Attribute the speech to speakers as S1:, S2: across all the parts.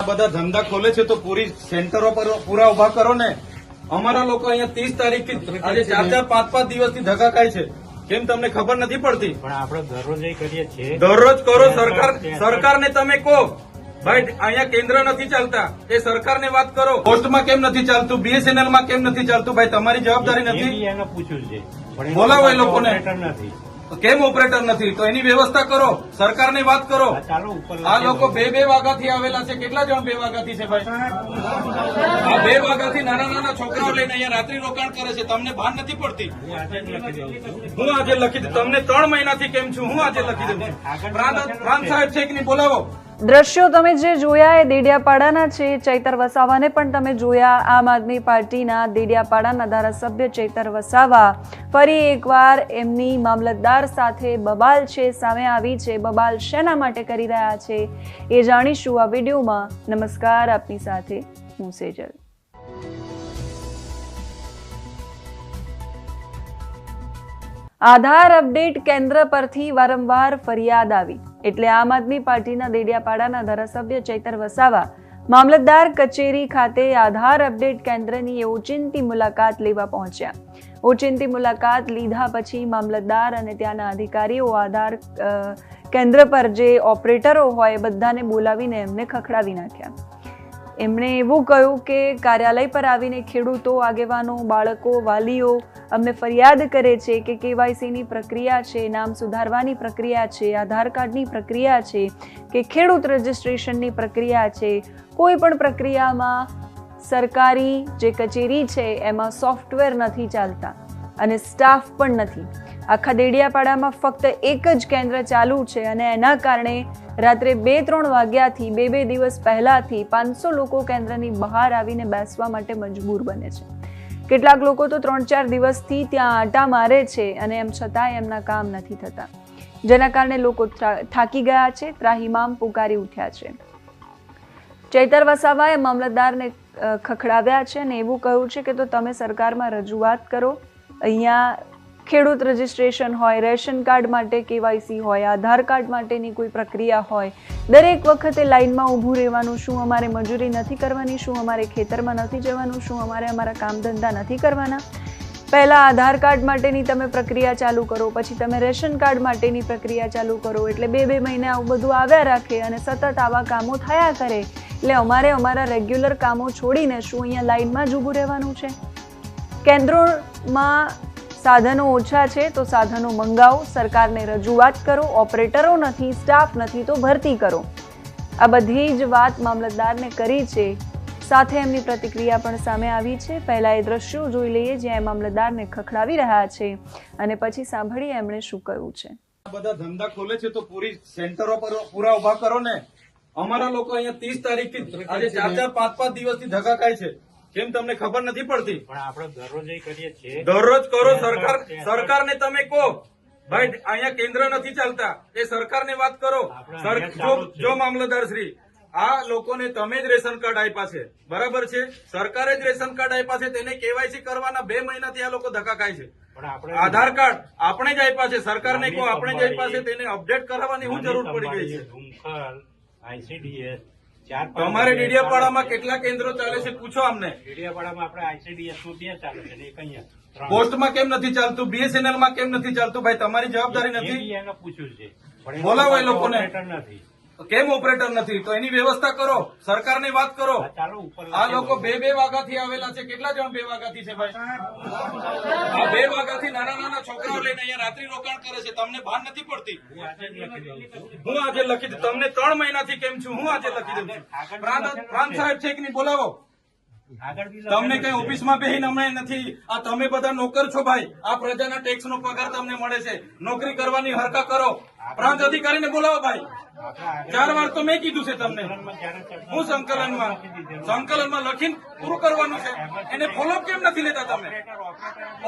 S1: બધા ધંધા ખોલે છે તો પૂરી સેન્ટરો પર પૂરા ઉભા કરો ને। અમારા લોકો અહીંયા 30 તારીખથી આજે 4-5 દિવસથી ધક્કા ખાય છે। કેમ તમને ખબર નથી પડતી?
S2: પણ આપણે દરરોજ કરીએ છીએ।
S1: દરરોજ કરો। સરકારને તમે કહો ભાઈ અહીંયા કેન્દ્ર નથી ચાલતા, એ સરકારને વાત કરો। પોસ્ટમાં કેમ નથી ચાલતું, BSNL માં કેમ નથી ચાલતું? ભાઈ તમારી જવાબદારી નથી?
S2: એને પૂછ્યું છે,
S1: બોલાવો એ લોકોને।
S2: નથી
S1: કેમ ઓપરેટર નથી તો એની વ્યવસ્થા કરો, સરકારને વાત કરો। આ લોકો 2 વાગ્યાથી આવેલા છે। કેટલા જણ 2 વાગ્યાથી છે ભાઈ? આ 2 વાગ્યાથી નાના છોકરાઓ લઈને અહીંયા રાત્રિ રોકાણ કરે છે। તમને ભાન નથી પડતી? હું આજે લખી દઉં। તમને 3 મહિનાથી કેમ છું, હું આજે લખી દઉં છું। પ્રાંત સાહેબ છે કે નહીં, બોલાવો।
S3: દ્રશ્યો તમે જે જોયા એ દેડિયાપાડાના છે। ચૈતર વસાવાને પણ તમે જોયા। આમ આદમી પાર્ટીના દેડિયાપાડાના ધારાસભ્ય ચૈતર વસાવા ફરી એકવાર એમની મામલતદાર સાથે બબાલ છે સામે આવી છે। બબાલ શેના માટે કરી રહ્યા છે એ જાણીશું આ વિડીયોમાં। નમસ્કાર, આપની સાથે હું સેજલ। આધાર અપડેટ કેન્દ્ર પરથી વારંવાર ફરિયાદ આવી એટલે આમ આદમી પાર્ટીના દેડિયાપાડાના ધારાસભ્ય ચૈતર વસાવા મામલતદાર કચેરી ખાતે આધાર અપડેટ કેન્દ્રની ઓચિંતી મુલાકાત લેવા પહોંચ્યા। ઓચિંતી મુલાકાત લીધા પછી મામલતદાર અને ત્યાંના અધિકારીઓ આધાર કેન્દ્ર પર જે ઓપરેટરો હોય બધાને બોલાવીને એમને ખખડાવી નાખ્યા। એમણે એવું કહ્યું કે કાર્યાલય પર આવીને ખેડૂતો, આગેવાનો, બાળકો, વાલીઓ અમને ફરિયાદ કરે છે કે KYCની પ્રક્રિયા છે, નામ સુધારવાની પ્રક્રિયા છે, આધાર કાર્ડની પ્રક્રિયા છે કે ખેડૂત રજિસ્ટ્રેશનની પ્રક્રિયા છે, કોઈ પણ પ્રક્રિયામાં સરકારી જે કચેરી છે એમાં સોફ્ટવેર નથી ચાલતા અને સ્ટાફ પણ નથી। આખા દેડિયાપાડામાં ફક્ત એક જ કેન્દ્ર ચાલુ છે અને એના કારણે રાત્રે 2-3 વાગ્યાથી 2 દિવસ પહેલાથી 500 લોકો કેન્દ્રની બહાર આવીને બેસવા માટે મજબૂર બને છે। કેટલાક લોકો તો 3-4 દિવસથી ત્યાં આટા મારે છે અને એમ છતાંય એમના કામ નથી થતા, જેના કારણે લોકો થાકી ગયા છે, ત્રાહિમામ પુકારી ઉઠ્યા છે। ચૈતર વસાવાએ મામલતદારને ખખડાવ્યા છે અને એવું કહ્યું છે કે તો તમે સરકારમાં રજૂઆત કરો। અહીંયા ખેડૂત રજિસ્ટ્રેશન હોય, રેશન કાર્ડ માટે KYC હોય, આધાર કાર્ડ માટેની કોઈ પ્રક્રિયા હોય, દરેક વખતે લાઇનમાં ઊભું રહેવાનું। શું અમારે મજૂરી નથી કરવાની? શું અમારે ખેતરમાં નથી જવાનું? શું અમારે અમારા કામ ધંધા નથી કરવાના? પહેલાં આધાર કાર્ડ માટેની તમે પ્રક્રિયા ચાલુ કરો, પછી તમે રેશન કાર્ડ માટેની પ્રક્રિયા ચાલુ કરો, એટલે 2 મહિને આવું બધું આવ્યા રાખે અને સતત આવા કામો થયા કરે। એટલે અમારે અમારા રેગ્યુલર કામો છોડીને શું અહીંયા લાઇનમાં જ ઊભું રહેવાનું છે? કેન્દ્રોમાં સાધનો ઓછા છે તો સાધનો મંગાવો, સરકારને રજૂઆત કરો। ઓપરેટરો નથી, સ્ટાફ નથી તો ભરતી કરો। આ બધી જ વાત મામલતદારને કરી છે। સાથે એમની પ્રતિક્રિયા પણ સામે આવી છે। પહેલા એ દ્રશ્યો જોઈ લઈએ જ્યાં મામલતદારને ખખડાવી રહ્યા છે અને પછી સાંભળીએ એમણે શું કહ્યું છે।
S1: બધા ધંધા ખોલે છે તો પૂરી સેન્ટરો પર પૂરા ઉભા કરો ને। અમારા લોકો અહીંયા 30 તારીખથી આજે 4-5 દિવસથી ધક્કા ખાય છે। કેમ તમને ખબર નથી પડતી?
S2: પણ આપણે દરરોજ કરીએ છીએ।
S1: દરરોજ કરો। સરકારને તમે કહો ભાઈ અહીંયા કેન્દ્ર નથી ચાલતા, એ સરકારને વાત કરો। જો મામલતદાર શ્રી, આ લોકોને તમે જ રેશન કાર્ડ આપ્યા છે, બરાબર છે? સરકારે જ રેશન કાર્ડ આપ્યા છે, તેને KYC કરવાના 2 મહિનાથી આ લોકો ધક્કા ખાય છે। આધાર કાર્ડ આપણે જ આપ્યા છે, સરકારને કહો આપણે જ આપ્યા છે, તેને અપડેટ કરાવવાની શું જરૂર પડી ગઈ છે? તમારે ડેડિયાપાડામાં કેટલા કેન્દ્રો ચાલે છે પૂછો અમને।
S2: ડેડિયાપાડામાં આપણે ICDS નું 2 ચાલે છે, એક અહીંયા।
S1: પોસ્ટમાં કેમ નથી ચાલતું, BSNL માં કેમ નથી ચાલતું? ભાઈ તમારી જવાબદારી નથી?
S2: એને પૂછ્યું છે,
S1: બોલાવો એ લોકોને।
S2: નથી
S1: કેમ ઓપરેટર નથી તો એની વ્યવસ્થા કરો, સરકારને વાત કરો। આ લોકો 2 વાગ્યાથી આવેલા છે। કેટલા જણ 2 વાગ્યાથી છે ભાઈ? આ 2 વાગ્યાથી નાના છોકરાઓ લઈને અહીંયા રાત્રિ રોકાણ કરે છે। તમને ભાન નથી પડતી? હું આજે લખી દઉં। તમને 3 મહિનાથી કેમ છું, હું આજે લખી દઉં છું। પ્રાંત સાહેબ છે કે નહીં, બોલાવો। તમને કઈ ઓફિસમાં બેહીને હમણાં નથી। આ તમે બધા નોકર છો ભાઈ। આ પ્રજાના ટેક્સનો પગાર તમને મળે છે, નોકરી કરવાની હરકા કરો। પ્રાંત અધિકારીને બોલાવો ભાઈ। 4 વાર તો મેં કીધું છે તમને। હું સંકલનમાં લખીને પૂરું કરવાનું છે, એને ફોલોઅપ કેમ નથી લેતા તમે?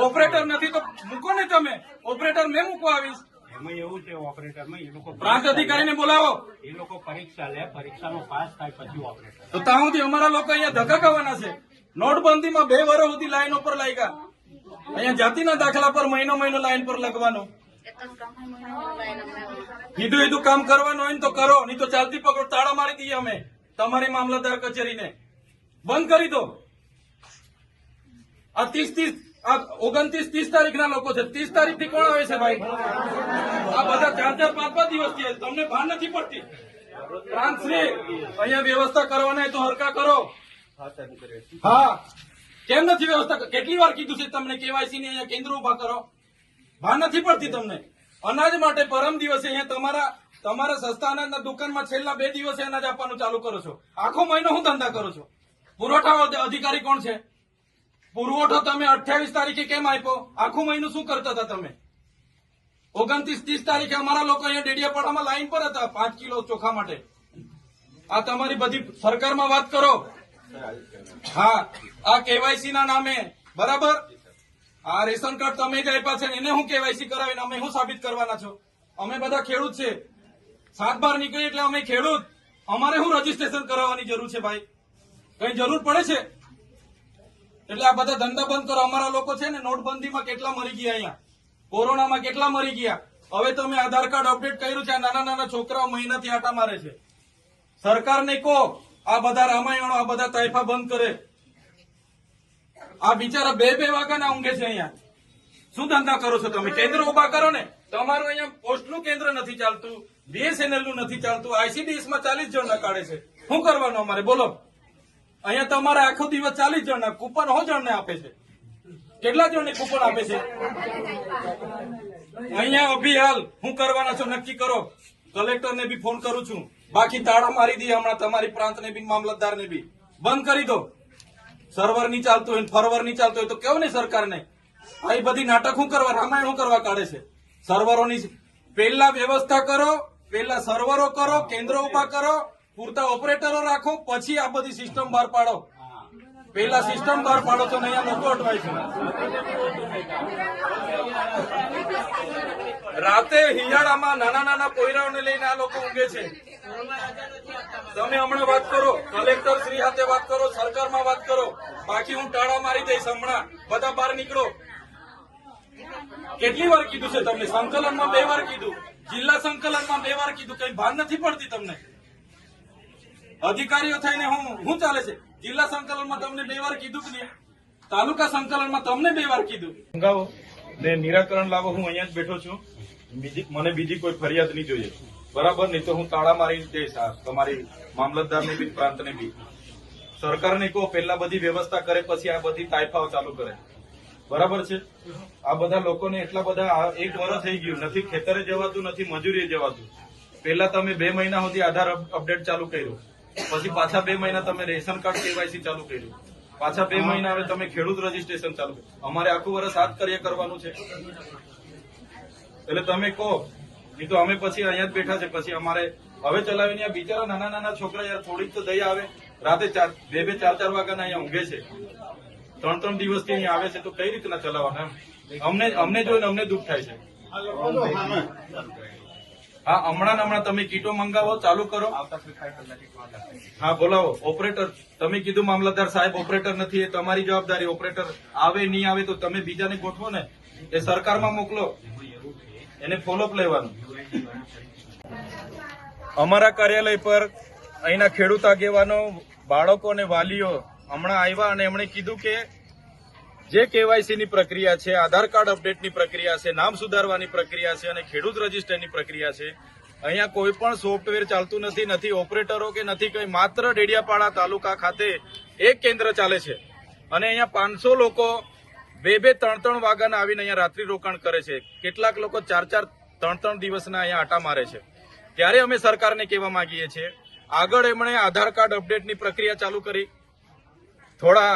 S1: ઓપરેટર નથી તો મૂકો ને તમે। ઓપરેટર મેં મૂકવા આવીશ।
S2: એમાં એવું છે, ઓપરેટરમાં એ લોકો
S1: પ્રાંત અધિકારીને બોલાવો।
S2: એ લોકો પરીક્ષા લે, પરીક્ષામાં પાસ થાય પછી ઓપરેટર।
S1: તો ત્યાં સુધી અમારા લોકો અહીંયા ધક્કા ખાવાના છે। નોટબંધીમાં 2 વર્ષ સુધી લાઈનો પર લાગ્યા। અહીંયા જાતિના દાખલા પર મહિનો લાઈન પર લગવાનું। કીધું કામ કરવાનું હોય ને તો કરો, નહીં તો ચાલતી પકડો તાળા મારી દઈએ અમે। તમારી મામલતદાર કચેરીને બંધ કરી દો. આ 29-30 તારીખના લોકો છે. 30 તારીખથી કોણ આવે છે ભાઈ? આ બધા 4-4, 5-5 દિવસ થયા. તમને ભાન નથી પડતી? પ્રાંતશ્રી, અહીંયા વ્યવસ્થા કરવાના તો હરકા કરો. હા, કેમ નથી વ્યવસ્થા? કેટલી વાર કીધું છે તમને કેવાયસી ની અહીંયા કેન્દ્ર ઉભા કરો? ભાન નથી પડતી તમને? અનાજ માટે પરમ દિવસે અહીંયા તમારા સસ્તા અનાજના દુકાનમાં છેલ્લા 2 દિવસે અનાજ આપવાનું ચાલુ કરો છો. આખો મહિનો હું ધંધા કરો છો? પુરવઠા અધિકારી કોણ છે? પુરવઠો તમે 28 તારીખે કેમ આપ્યો? આખું મહિનું શું કરતા હતા તમે? 29-30 તારીખે અમારા લોકો અહીંયા ડેડિયાપાડામાં લાઈન પર હતા 5 કિલો ચોખા માટે. આ તમારી બધી સરકારમાં વાત કરો. હા, આ કેવાયસી ના નામે બરાબર. આ રેશન કાર્ડ તમે જ આપ્યા છે એને હું કેવાયસી કરાવીને અમે શું સાબિત કરવાના છો? અમે બધા ખેડૂત છે. 7/12 નીકળી એટલે અમે ખેડૂત. અમારે શું રજીસ્ટ્રેશન કરાવવાની જરૂર છે ભાઈ? કઈ જરૂર પડે છે? એટલે આ બધા ધંધા બંધ કરો. અમારા લોકો છે ને નોટબંધીમાં કેટલા મરી ગયા, અહીંયા કોરોનામાં કેટલા મરી ગયા. હવે તમે આધાર કાર્ડ અપડેટ કર્યું છે. આ નાના છોકરાઓ મહિનાથી આટા મારે છે. સરકારને કહો આ બધા રામાયણો, આ બધા તાઇફા બંધ કરે. આ બિચારા 2-2 વાગ્યાના ઊંઘે છે અહીંયા. શું ધંધા કરો છો તમે? કેન્દ્ર ઉભા કરો ને. તમારું અહીંયા પોસ્ટનું કેન્દ્ર નથી ચાલતું, BSNL નું નથી ચાલતું, ICDS માં 40 જણના કાઢે છે. શું કરવાનું અમારે બોલો? અહીંયા તમારે આખો દિવસ 40 જણના કૂપન હો જણને આપે છે. કેટલા જણને કૂપન આપે છે? અહીંયા અભિહાલ શું કરવાના છો નક્કી કરો. કલેક્ટરને બી ફોન કરું છું. બાકી તાળા મારી દઈએ હમણાં તમારી પ્રાંતને બી મામલતદારને બી બંધ કરી દો. સર્વર નહીં ચાલતું હોય, ફરવર નહીં ચાલતું હોય તો કેવું ને સરકારને? આ બધી નાટક શું કરવા, રામાયણ શું કરવા કાઢે છે? સર્વરોની પહેલા વ્યવસ્થા કરો, પહેલા સર્વરો કરો, કેન્દ્રો ઉભા કરો, પૂરતા ઓપરેટરો રાખો, પછી આ બધી સિસ્ટમ બહાર પાડો. પહેલા સિસ્ટમ બહાર પાડો તો અહીંયા લોકો અટવાય છે. રાતે હિયાળામાં નાના પોયરાઓને લઈને આ લોકો ઊંઘે છે. તમે હમણાં વાત કરો, કલેક્ટર શ્રી સાથે વાત કરો, સરકારમાં વાત કરો. બાકી હું ટાળા મારી દઈશ. હમણાં બધા બહાર નીકળો. કેટલી વાર કીધું છે તમને? સંકલનમાં 2 વાર કીધું, જિલ્લા સંકલનમાં 2 વાર કીધું. કઈ ભાન નથી પડતી તમને? અધિકારીઓ થઈને હું ચાલે છે? જિલ્લા સંકલનમાં તમને 2 વાર કીધું કે નહીં? તાલુકા સંકલનમાં તમને 2 વાર કીધું. મંગાવો ને નિરાકરણ લાવો. હું અહીંયા જ બેઠો છું. મને બીજી કોઈ ફરિયાદ નહીં જોઈએ, બરાબર? નહીં તો હું તાળા મારી દઈશ તમારી મામલતદારને બી પ્રાંતને બી. સરકારને કહો પહેલા બધી વ્યવસ્થા કરે, પછી આ બધી તાઇફાઓ ચાલુ કરે. બરાબર છે? આ બધા લોકોને એટલા બધા 1 વર્ષ થઈ ગયું, નથી ખેતરે જવાતું, નથી મજૂરીએ જવાતું. પહેલા તમે 2 મહિના સુધી આધાર અપડેટ ચાલુ કર્યું, પછી પાછા 2 મહિના તમે રેશન કાર્ડ કેવાયસી ચાલુ કર્યું, પાછા 2 મહિના હવે તમે ખેડૂત રજીસ્ટ્રેશન ચાલુ કર્યું. અમારે આખું વર્ષ આ જ કાર્ય કરવાનું છે. એટલે તમે કહો, નહીં તો અમે પછી અહીંયા જ બેઠા છે. પછી અમારે હવે ચલાવીને આ બિચારા નાના છોકરા યાર થોડીક તો દયા આવે. રાતે 2-4 વાગ્યાના અહીંયા ઊંઘે છે. 3 દિવસથી અહીંયા આવે છે તો કઈ રીતના ચલાવવાના? અમને જોઈને અમને દુઃખ થાય છે. હા, હમણાં તમે કીટો મંગાવો, ચાલુ કરો. હા, બોલાવો ઓપરેટર. તમે કીધું મામલતદાર સાહેબ ઓપરેટર નથી, એ તમારી જવાબદારી. ઓપરેટર આવે નહીં આવે તો તમે બીજાને ગોઠવો ને. એ સરકારમાં મોકલો, એને ફોલોઅપ લેવાનું. અમારા કાર્યાલય પર અહીંના ખેડૂત આગેવાનો, બાળકો અને વાલીઓ હમણાં આવ્યા અને એમણે કીધું કે જે કેવાયસી ની પ્રક્રિયા છે, આધાર કાર્ડ અપડેટની પ્રક્રિયા છે, નામ સુધારવાની પ્રક્રિયા છે અને ખેડૂત રજીસ્ટરની પ્રક્રિયા છે, અહીંયા કોઈ પણ સોફ્ટવેર ચાલતું નથી, નથી ઓપરેટરો કે નથી કંઈ. માત્ર ડેડિયાપાડા તાલુકા ખાતે એક કેન્દ્ર ચાલે છે અને અહીંયા 500 લોકો 2-3 વાગ્યાના આવીને અહીંયા રાત્રિ રોકાણ કરે છે. કેટલાક લોકો 4-4, 3-3 દિવસના અહીંયા આટા મારે છે. ત્યારે અમે સરકારને કહેવા માંગીએ છીએ, આગળ એમણે આધાર કાર્ડ અપડેટની પ્રક્રિયા ચાલુ કરી, થોડા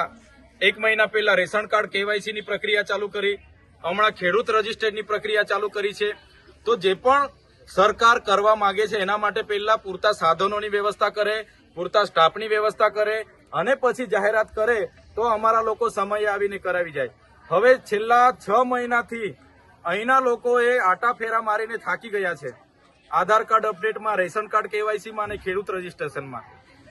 S1: 1 મહિના પહેલા રેશન કાર્ડ કેવાયસી ની પ્રક્રિયા ચાલુ કરી, હમણાં ખેડૂત રજીસ્ટરની પ્રક્રિયા ચાલુ કરી છે. તો જે પણ સરકાર કરવા માંગે છે એના માટે પહેલા પૂરતા સાધનોની વ્યવસ્થા કરે, પૂરતા સ્ટાફની વ્યવસ્થા કરે અને પછી જાહેરાત કરે તો અમારા લોકો સમય આવીને કરાવી જાય. હવે છેલ્લા 6 મહિનાથી અહીંના લોકોએ આટા ફેરા મારીને થાકી ગયા છે. આધાર કાર્ડ અપડેટમાં, રેશન કાર્ડ કેવાયસીમાં અને ખેડૂત રજીસ્ટ્રેશનમાં.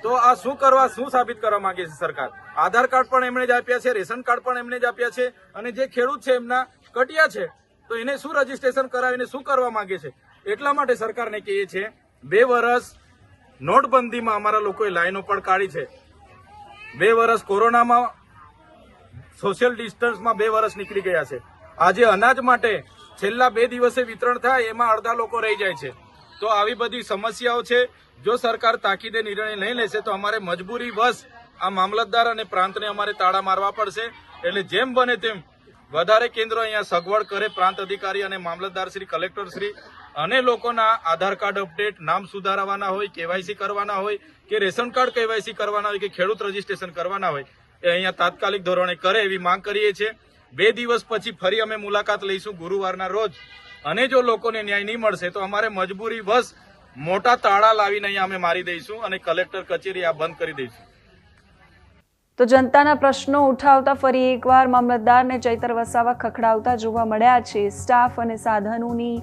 S1: તો આ શું સાબિત કરવા માંગે છે સરકાર? આધાર કાર્ડ પણ એમણે જ આપ્યા છે, રેશન કાર્ડ પણ એમણે જ આપ્યા છે અને જે ખેડૂત છે એમના કટિયા છે તો એને શું રજીસ્ટ્રેશન કરાવીને શું કરવા માંગે છે? એટલા માટે સરકારને કહીએ છીએ 2 વર્ષ નોટબંધીમાં અમારા લોકોએ લાઈનો પણ કાઢી છે. 2 વર્ષ કોરોનામાં સોશિયલ ડિસ્ટન્સમાં 2 વર્ષ નીકળી ગયા છે. આજે અનાજ માટે છેલ્લા 2 દિવસે વિતરણ થાય એમાં અડધા લોકો રહી જાય છે. તો આવી બધી સમસ્યાઓ છે. જો સરકાર તાકીદે નિર્ણય નહીં લેશે તો અમારે મજબૂરી વશ આ મામલતદાર અને પ્રાંતને અમારે તાળા મારવા પડશે. એટલે જેમ બને તેમ વધારે કેન્દ્રો અહીંયા સગવડ કરે પ્રાંત અધિકારી અને મામલતદાર શ્રી, કલેક્ટર શ્રી, અને લોકોના આધાર કાર્ડ અપડેટ, નામ સુધારવાના હોય, કેવાયસી કરવાના હોય કે રેશન કાર્ડ કેવાયસી કરવાના હોય કે ખેડૂત રજીસ્ટ્રેશન કરવાના હોય એ અહીંયા તાત્કાલિક ધોરણે કરે એવી માંગ કરીએ છીએ. 2 દિવસ પછી ફરી અમે મુલાકાત લઈશું ગુરુવારના રોજ, અને જો લોકોને ન્યાય નહીં મળશે તો અમારે મજબૂરી વશ મોટા તાળા લાવીને અહીંયા અમે મારી દઈશું અને કલેક્ટર કચેરી આ બંધ કરી દઈશું.
S3: તો જનતાના પ્રશ્નો ઉઠાવતા ફરી એકવાર મામલતદારને ચૈતર વસાવા ખખડાવતા જોવા મળ્યા છે. સ્ટાફ અને સાધનોની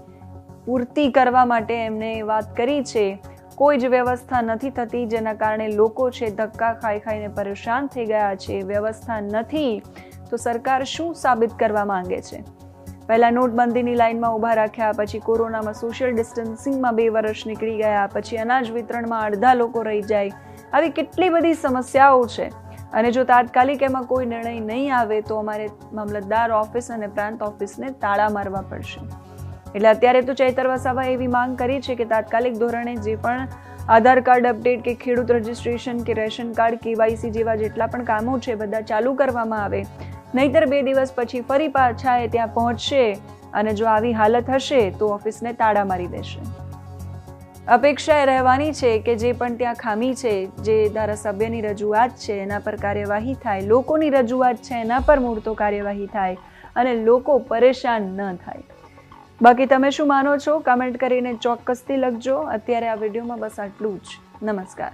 S3: પૂર્તિ કરવા માટે એમને વાત કરી છે. કોઈ જ વ્યવસ્થા નથી થતી, જેના કારણે લોકો છે ધક્કા ખાઈને પરેશાન થઈ ગયા છે. વ્યવસ્થા નથી તો સરકાર શું સાબિત કરવા માંગે છે? પહેલા નોટબંધીની લાઇનમાં ઊભા રાખ્યા, પછી કોરોનામાં સોશિયલ ડિસ્ટન્સિંગમાં 2 વર્ષ નીકળી ગયા, પછી અનાજ વિતરણમાં અડધા લોકો રહી જાય. આવી કેટલી બધી સમસ્યાઓ છે, અને જો તાત્કાલિક એમાં કોઈ નિર્ણય નહીં આવે તો અમારે મામલતદાર ઓફિસ અને પ્રાંત ઓફિસને તાળા મારવા પડશે. એટલે અત્યારે તો ચૈતર વસાવાએ એવી માંગ કરી છે કે તાત્કાલિક ધોરણે જે પણ આધાર કાર્ડ અપડેટ કે ખેડૂત રજીસ્ટ્રેશન કે રેશન કાર્ડ, કેવાયસી જેવા જેટલા પણ કામો છે બધા ચાલુ કરવામાં આવે. નહીતર 2 દિવસ પછી ફરી પાછા એ ત્યાં પહોંચશે, અને જો આવી હાલત હશે તો ઓફિસને તાળા મારી દેશે. અપેક્ષા એ રહેવાની છે કે જે પણ ત્યાં ખામી છે, જે ધારાસભ્યની રજૂઆત છે એના પર કાર્યવાહી થાય, લોકોની રજૂઆત છે એના પર મૂળતો કાર્યવાહી થાય અને લોકો પરેશાન ન થાય. બાકી તમે શું માનો છો? કમેન્ટ કરીને ચોક્કસથી લખજો. અત્યારે આ વિડીયોમાં બસ આટલું જ. નમસ્કાર.